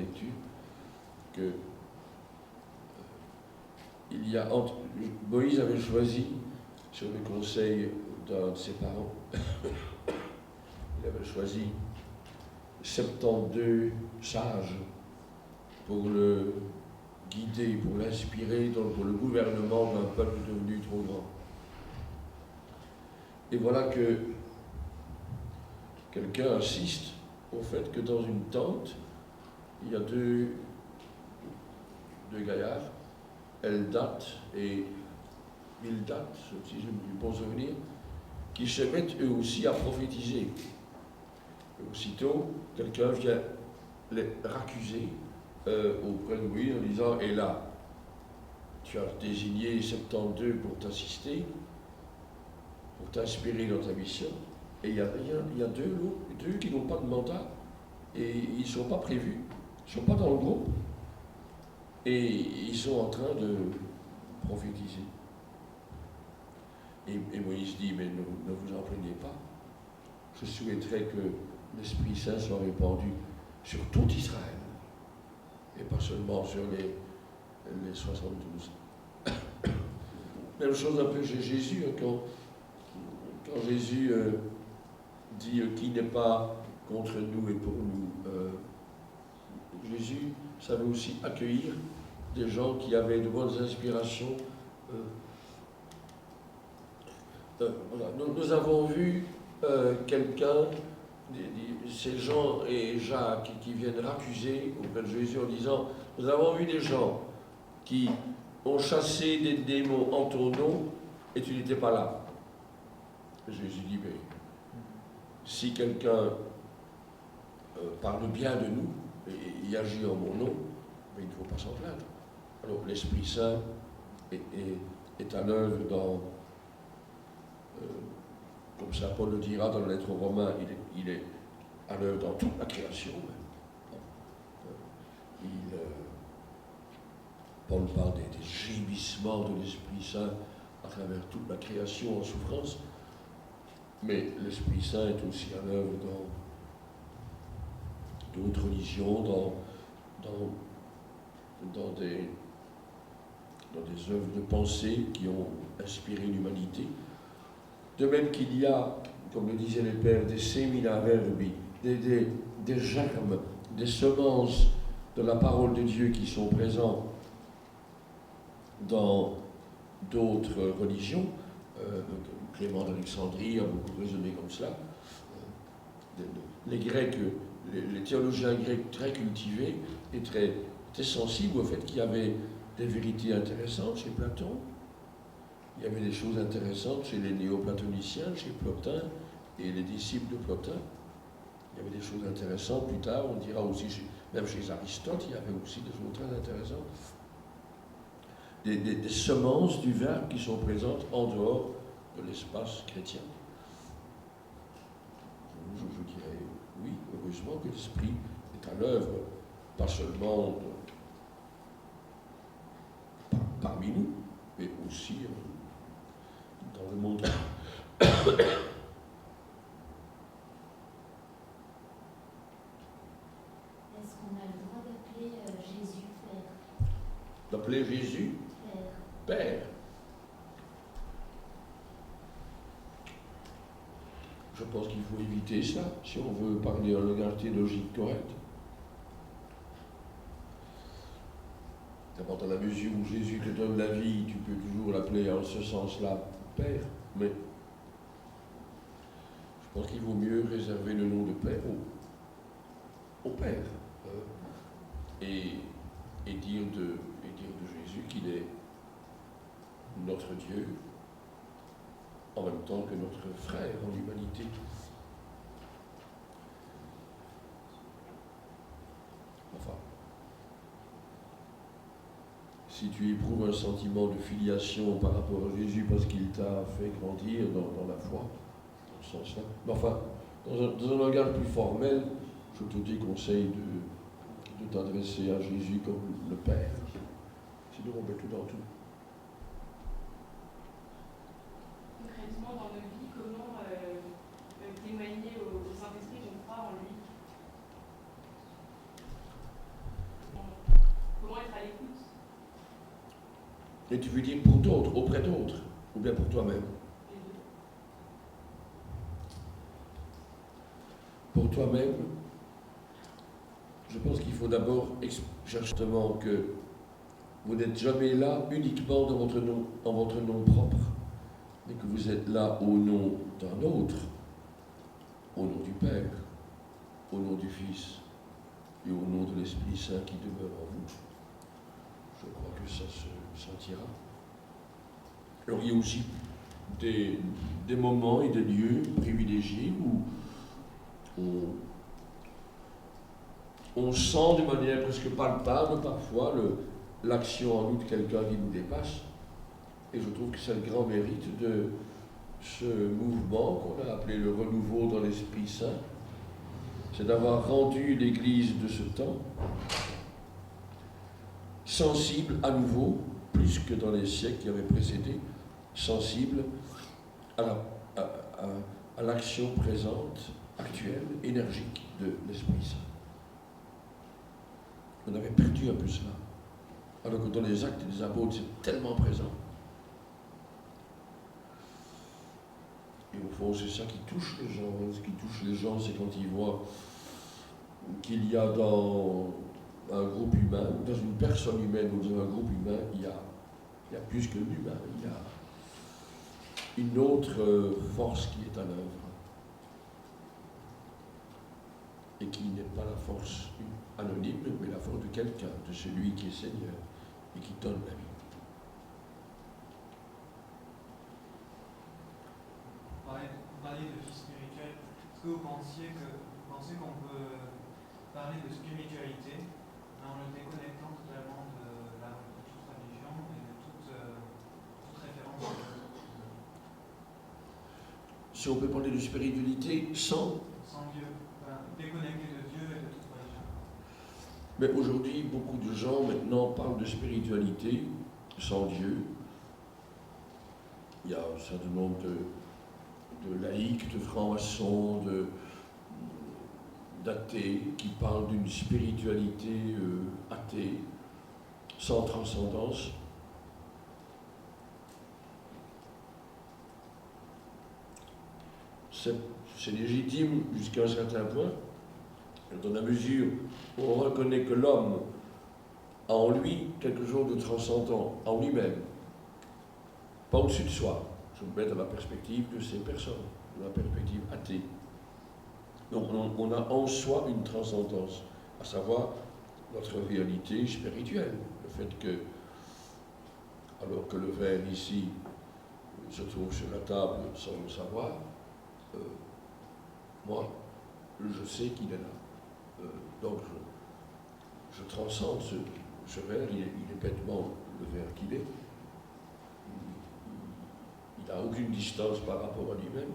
lecture que Moïse avait choisi, sur le conseil d'un de ses parents, il avait choisi 72 sages pour le guider, pour l'inspirer pour le gouvernement d'un peuple devenu trop grand. Et voilà que quelqu'un insiste au fait que dans une tente, il y a deux gaillards, Eldad et Bildad, si j'ai du bon souvenir, qui se mettent eux aussi à prophétiser. Et aussitôt, quelqu'un vient les raccuser auprès de Moïse en disant: et là, tu as désigné 72 pour t'assister, pour t'inspirer dans ta mission, et il y a deux qui n'ont pas de mandat, et ils ne sont pas prévus, ils ne sont pas dans le groupe, et ils sont en train de prophétiser. Et Moïse dit: mais ne vous en plaignez pas, je souhaiterais que l'Esprit Saint soit répandu sur tout Israël, et pas seulement sur les 72. Même chose un peu chez Jésus, quand Jésus dit qui n'est pas contre nous et pour nous. Jésus savait aussi accueillir des gens qui avaient de bonnes inspirations. Voilà. Nous avons vu quelqu'un, ces Jean et Jacques, qui viennent raccuser auprès de Jésus en disant: nous avons vu des gens qui ont chassé des démons en ton nom et tu n'étais pas là. Jésus dit: mais si quelqu'un parle bien de nous et agit en mon nom, mais il ne faut pas s'en plaindre. Alors l'Esprit Saint est à l'œuvre dans, comme ça Paul le dira dans la lettre aux Romains, il est à l'œuvre dans toute la création. Paul parle des gémissements de l'Esprit Saint à travers toute la création en souffrance, mais l'Esprit Saint est aussi à l'œuvre dans d'autres religions, dans des œuvres de pensée qui ont inspiré l'humanité. De même qu'il y a, comme le disaient les pères, des séminaires verbi, des germes, des semences de la parole de Dieu qui sont présents dans d'autres religions. Clément d'Alexandrie a beaucoup raisonné comme cela. Les Grecs, les théologiens grecs très cultivés et très sensibles au fait qu'il y avait des vérités intéressantes chez Platon, il y avait des choses intéressantes chez les néoplatoniciens, chez Plotin et les disciples de Plotin. Il y avait des choses intéressantes plus tard, on dira aussi, même chez Aristote, il y avait aussi des choses très intéressantes. Des semences du verbe qui sont présentes en dehors de l'espace chrétien. Je dirais oui, heureusement que l'Esprit est à l'œuvre, pas seulement parmi nous, mais aussi dans le monde. Est-ce qu'on a le droit d'appeler Jésus Père? D'appeler Jésus Père. Je pense qu'il faut éviter ça, si on veut parler en langage théologique correct. D'abord, dans la mesure où Jésus te donne la vie, tu peux toujours l'appeler en ce sens-là Père, mais je pense qu'il vaut mieux réserver le nom de Père au Père, et dire de Jésus qu'il est notre Dieu, en même temps que notre frère en humanité. Enfin, si tu éprouves un sentiment de filiation par rapport à Jésus parce qu'il t'a fait grandir dans la foi, dans ce sens-là, mais enfin, dans un langage plus formel, je te déconseille de t'adresser à Jésus comme le Père. Sinon, on met tout dans tout. Concrètement, dans nos vies, comment témoigner au Saint-Esprit qu'on croit en lui? Mais tu veux dire pour d'autres, auprès d'autres, ou bien pour toi-même? Les deux. Pour toi-même, je pense qu'il faut d'abord chercher que vous n'êtes jamais là uniquement en votre nom propre, mais que vous êtes là au nom d'un autre, au nom du Père, au nom du Fils et au nom de l'Esprit Saint qui demeure en vous. Je crois que ça se sentira. Alors il y a aussi des moments et des lieux privilégiés où on sent de manière presque palpable parfois l'action en nous de quelqu'un qui nous dépasse. Et je trouve que c'est le grand mérite de ce mouvement qu'on a appelé le renouveau dans l'Esprit Saint. C'est d'avoir rendu l'Église de ce temps sensible à nouveau, plus que dans les siècles qui avaient précédé, sensible à l'action présente, actuelle, énergique de l'Esprit Saint. On avait perdu un peu cela. Alors que dans les actes des apôtres, c'est tellement présent. Et au fond, c'est ça qui touche les gens. Ce qui touche les gens, c'est quand ils voient qu'il y a dans un groupe humain, ou dans une personne humaine, ou dans un groupe humain, il y a plus que l'humain. Il y a une autre force qui est à l'œuvre. Et qui n'est pas la force anonyme, mais la force de quelqu'un, de celui qui est Seigneur et qui donne la vie. Vous parliez de vie spirituelle. Est-ce que vous pensez qu'on peut parler de spiritualité en le déconnectant totalement de toute religion et de toute référence Si on peut parler de spiritualité sans Dieu, déconnecté de Dieu et de toute religion. Mais aujourd'hui, beaucoup de gens maintenant parlent de spiritualité sans Dieu. Il y a un certain nombre de laïcs, de francs-maçons, d'athées qui parlent d'une spiritualité athée, sans transcendance. C'est légitime jusqu'à un certain point, dans la mesure où on reconnaît que l'homme a en lui quelque chose de transcendant, en lui-même, pas au-dessus de soi. Je me mets dans la perspective de ces personnes, dans la perspective athée. Donc on a en soi une transcendance, à savoir notre réalité spirituelle. Le fait que, alors que le verre ici se trouve sur la table sans le savoir, moi, je sais qu'il est là. Donc je transcende ce verre, il est bêtement le verre qu'il est. Il n'a aucune distance par rapport à lui-même.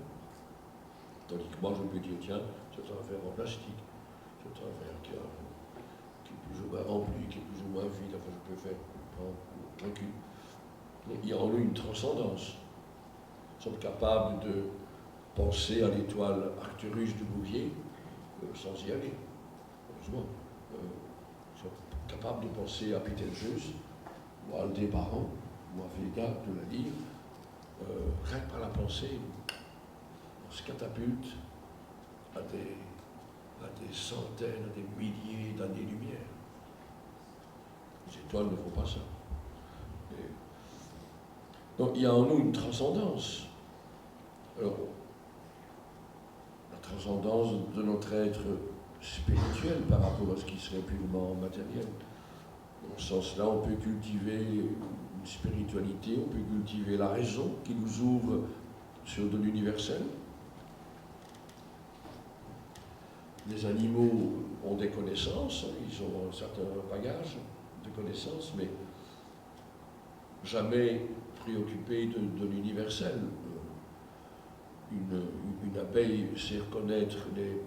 Tandis que moi, je peux dire, tiens, c'est un verre en plastique, c'est un verre qui est plus ou moins rempli, qui est plus ou moins vide, enfin je peux faire un recul. Mais il y a en lui une transcendance. Nous sommes capables de penser à l'étoile Arcturus de Bouvier sans y aller, heureusement. Nous sommes capables de penser à Betelgeuse, ou à Aldébaran, ou à Vega, de la lire, rien que par la pensée. On se catapulte à des centaines, à des milliers d'années-lumière. Les étoiles ne font pas ça. Donc il y a en nous une transcendance. Alors, la transcendance de notre être spirituel par rapport à ce qui serait purement matériel. Dans ce sens-là, on peut cultiver une spiritualité, on peut cultiver la raison qui nous ouvre sur de l'universel. Les animaux ont des connaissances, ils ont un certain bagage de connaissances, mais jamais préoccupés de l'universel. Une abeille sait reconnaître les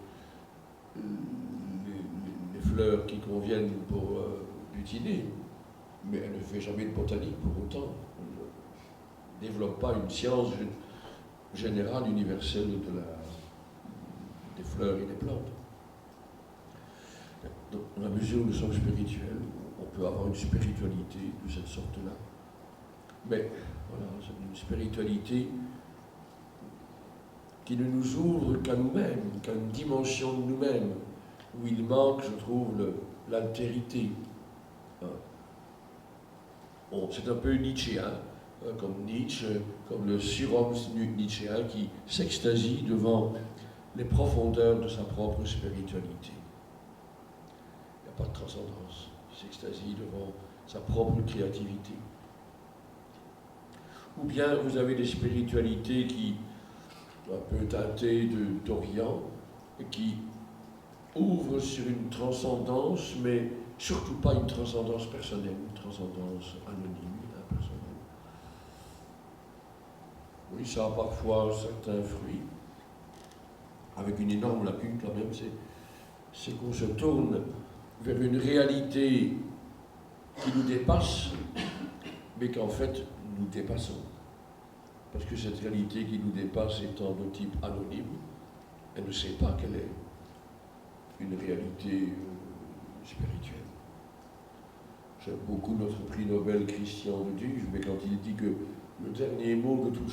fleurs qui conviennent pour butiner, mais elle ne fait jamais de botanique pour autant. Elle ne développe pas une science générale, universelle des fleurs et des plantes. Donc, dans la mesure où nous sommes spirituels, on peut avoir une spiritualité de cette sorte-là. Mais voilà, c'est une spiritualité qui ne nous ouvre qu'à nous-mêmes, qu'à une dimension de nous-mêmes, où il manque, je trouve, l'altérité. Bon, c'est un peu nietzschéen, comme Nietzsche, comme le surhomme nietzschéen qui s'extasie devant les profondeurs de sa propre spiritualité. Il n'y a pas de transcendance, il s'extasie devant sa propre créativité. Ou bien vous avez des spiritualités qui un peu teintées d'Orient et qui ouvrent sur une transcendance, mais surtout pas une transcendance personnelle, une transcendance anonyme, impersonnelle. Oui, ça a parfois certains fruits, avec une énorme lacune quand même, c'est qu'on se tourne vers une réalité qui nous dépasse, mais qu'en fait nous dépassons. Parce que cette réalité qui nous dépasse étant de type anonyme, elle ne sait pas qu'elle est une réalité spirituelle. J'aime beaucoup notre prix Nobel Christian de Duve, mais quand il dit que le dernier mot de toute